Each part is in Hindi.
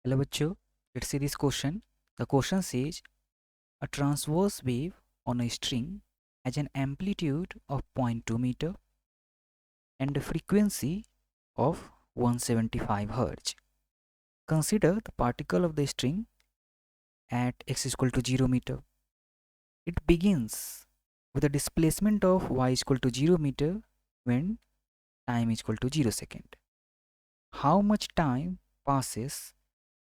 Hello bachcho, let's see this question. The question says a transverse wave on a string has an amplitude of 0.2 meter and a frequency of 175 Hz. Consider the particle of the string at x is equal to 0 meter. It begins with a displacement of y is equal to 0 meter when time is equal to 0 second. How much time passes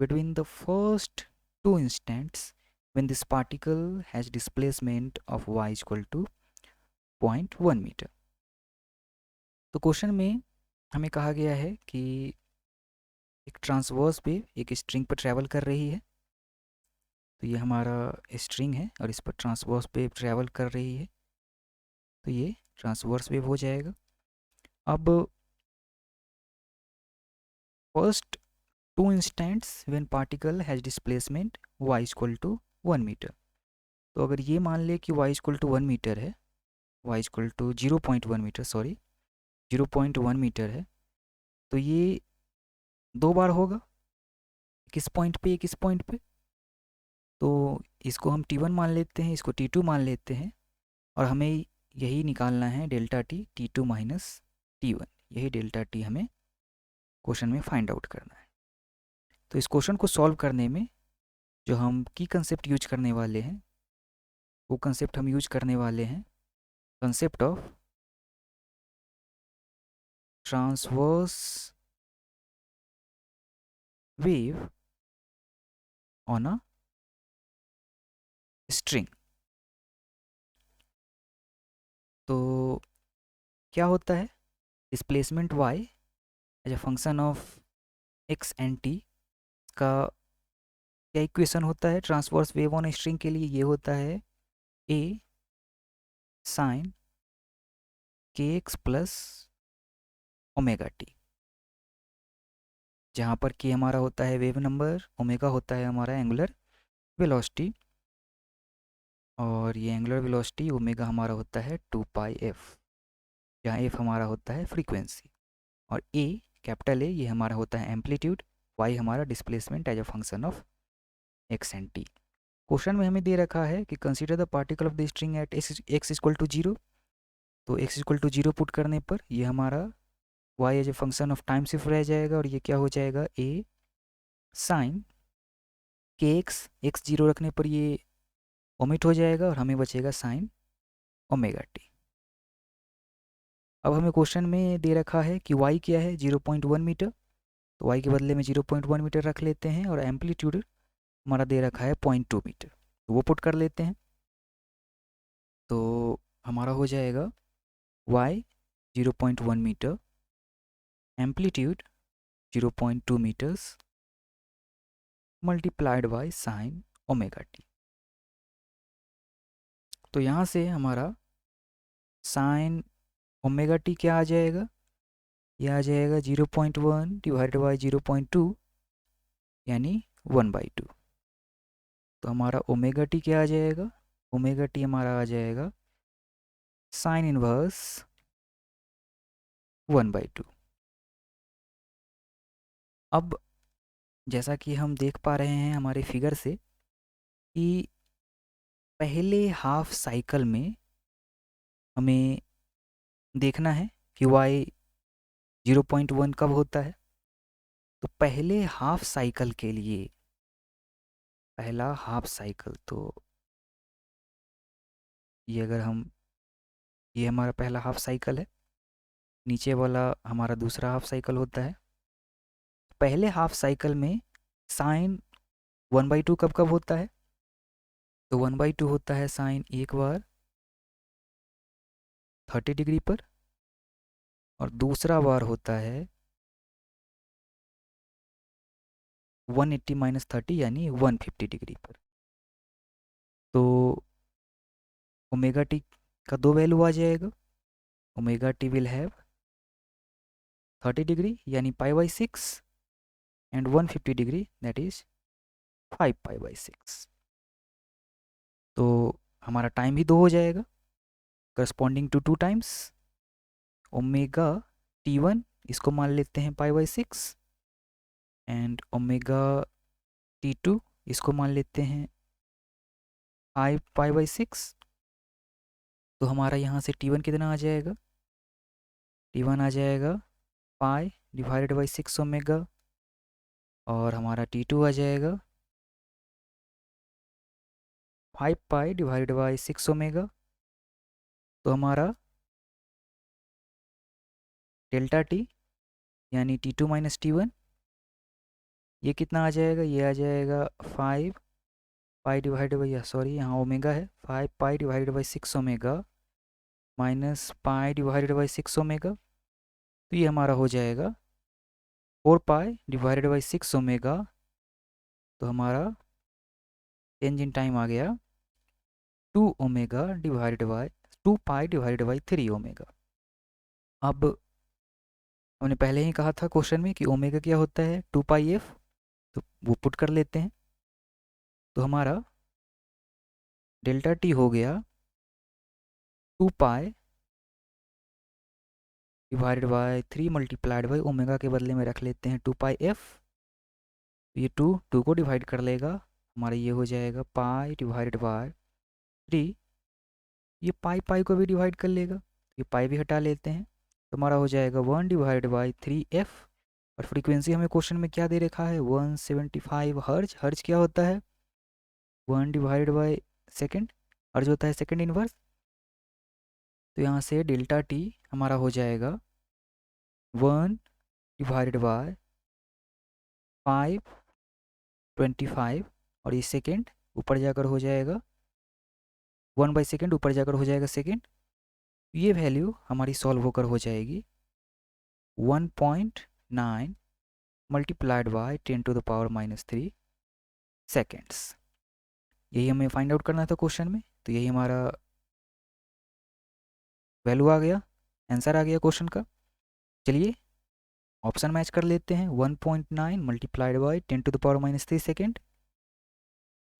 between the first two instants when this particle has displacement of y is equal to 0.1 metre. तो क्वेश्चन में हमें कहा गया है कि एक ट्रांसवर्स वेव एक स्ट्रिंग पर ट्रैवल कर रही है। तो ये हमारा स्ट्रिंग है और इस पर ट्रांसवर्स वेव ट्रैवल कर रही है, तो ये ट्रांसवर्स वेव हो जाएगा। अब first two instants when particle has displacement y is equal to 1 metre. तो अगर ये मान ले कि y is equal to 1 metre है, y is equal to 0.1 metre, sorry 0.1 metre है, तो ये दो बार होगा, किस पॉइंट पे, किस पॉइंट पे। तो इसको हम t1 मान लेते हैं, इसको t2 मान लेते हैं और हमें यही निकालना है delta T, t2 minus t1, यही डेल्टा टी हमें क्वेश्चन में फाइंड आउट करना है। तो इस क्वेश्चन को सॉल्व करने में जो हम की कंसेप्ट यूज करने वाले हैं, वो कंसेप्ट हम यूज करने वाले हैं concept of transverse wave on a string. तो क्या होता है, displacement y as a function of x and t का क्या इक्वेशन होता है ट्रांसवर्स वेव ऑन स्ट्रिंग के लिए? ये होता है a साइन के एक्स प्लस ओमेगा टी, जहाँ पर k हमारा होता है वेव नंबर, ओमेगा होता है हमारा एंगुलर वेलोसिटी, और ये एंगुलर वेलोसिटी ओमेगा हमारा होता है 2 पाई एफ, जहाँ एफ हमारा होता है फ्रीक्वेंसी, और ए कैपिटल ए ये हमारा होता है एम्पलीट्यूड, वाई हमारा displacement as a function of X and T. Question में हमें दे रखा है कि consider the particle of the string at X equal to 0। तो एक्स इक्वल टू 0 पुट करने पर ये हमारा Y as a function of time सिर्फ रह जाएगा, और ये क्या हो जाएगा, ए साइन के एक्स 0 रखने पर ये ओमिट हो जाएगा और हमें बचेगा साइन ओमेगा टी। अब हमें क्वेश्चन में दे रखा है कि y क्या है, 0.1 मीटर, तो y के बदले में 0.1 मीटर रख लेते हैं, और एम्पलीट्यूड हमारा दे रखा है 0.2 मीटर, तो वो पुट कर लेते हैं। तो हमारा हो जाएगा y 0.1 मीटर, amplitude 0.2 metres multiplied by sine omega T. तो यहाँ से हमारा साइन ओमेगा टी क्या आ जाएगा, ये आ जाएगा 0.1 डिवाइडेड बाई 0.2 यानी 1/2। तो हमारा ओमेगा टी क्या आ जाएगा, ओमेगा टी हमारा आ जाएगा साइन इनवर्स 1/2। अब जैसा कि हम देख पा रहे हैं हमारे फिगर से कि पहले हाफ साइकिल में हमें देखना है कि y 0.1 कब होता है। तो पहले हाफ साइकिल के लिए, पहला हाफ साइकिल, तो ये अगर हम, ये हमारा पहला हाफ साइकिल है, नीचे वाला हमारा दूसरा हाफ साइकिल होता है। पहले हाफ साइकिल में साइन 1/2 कब कब होता है, तो 1/2 होता है साइन एक बार 30 डिग्री पर, और दूसरा बार होता है 180 माइनस 30 यानी 150 डिग्री पर। तो ओमेगा टी का दो वैल्यू आ जाएगा, omega T will have 30 degree यानी π/6 एंड 150 डिग्री दैट इज 5 π/6। तो हमारा टाइम भी दो हो जाएगा corresponding to 2 times omega t1, इसको मान लेते हैं π/6, एंड ओमेगा T2 इसको मान लेते हैं 5π/6। तो हमारा यहाँ से T1 कितना आ जाएगा, T1 आ जाएगा π/6 ओमेगा, और हमारा T2 आ जाएगा 5π/6 ओमेगा। तो हमारा डेल्टा टी यानी T2 माइनस T1 ये कितना आ जाएगा, ये आ जाएगा 5π/, सॉरी यहाँ ओमेगा है, 5π/6 ओमेगा माइनस π/6 ओमेगा। तो ये हमारा हो जाएगा 4π/6 ओमेगा। तो हमारा चेंज इन टाइम आ गया 2π/3 ओमेगा। अब हमने पहले ही कहा था क्वेश्चन में कि ओमेगा क्या होता है, 2πf, तो वो पुट कर लेते हैं। तो हमारा डेल्टा टी हो गया 2π/3 मल्टीप्लाइड बाई ओमेगा के बदले में रख लेते हैं 2πf। ये 2 को डिवाइड कर लेगा, हमारा ये हो जाएगा π/3। ये पाई को भी डिवाइड कर लेगा, ये पाई भी हटा लेते हैं। तो हमारा हो जाएगा 1/3f। और फ्रीक्वेंसी हमें क्वेश्चन में क्या दे रखा है, 175 हर्ज। हर्ज क्या होता है, 1/सेकेंड, हर्ज होता है सेकेंड इनवर्स। तो यहाँ से डेल्टा टी हमारा हो जाएगा 1/525, और ये सेकेंड ऊपर जाकर हो जाएगा 1/सेकेंड, ऊपर जाकर हो जाएगा सेकेंड। ये वैल्यू हमारी सॉल्व होकर हो जाएगी 1.9 मल्टीप्लाइड बाय 10⁻³ सेकेंड्स। यही हमें फाइंड आउट करना था क्वेश्चन में। तो यही हमारा वैल्यू आ गया, आंसर आ गया क्वेश्चन का। चलिए ऑप्शन मैच कर लेते हैं, 1.9 मल्टीप्लाइड बाय 10⁻³ सेकेंड।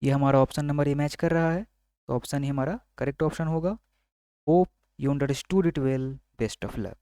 ये हमारा ऑप्शन नंबर ए मैच कर रहा है, तो ऑप्शन ही हमारा करेक्ट ऑप्शन होगा। Hope you understood it well. Best of luck.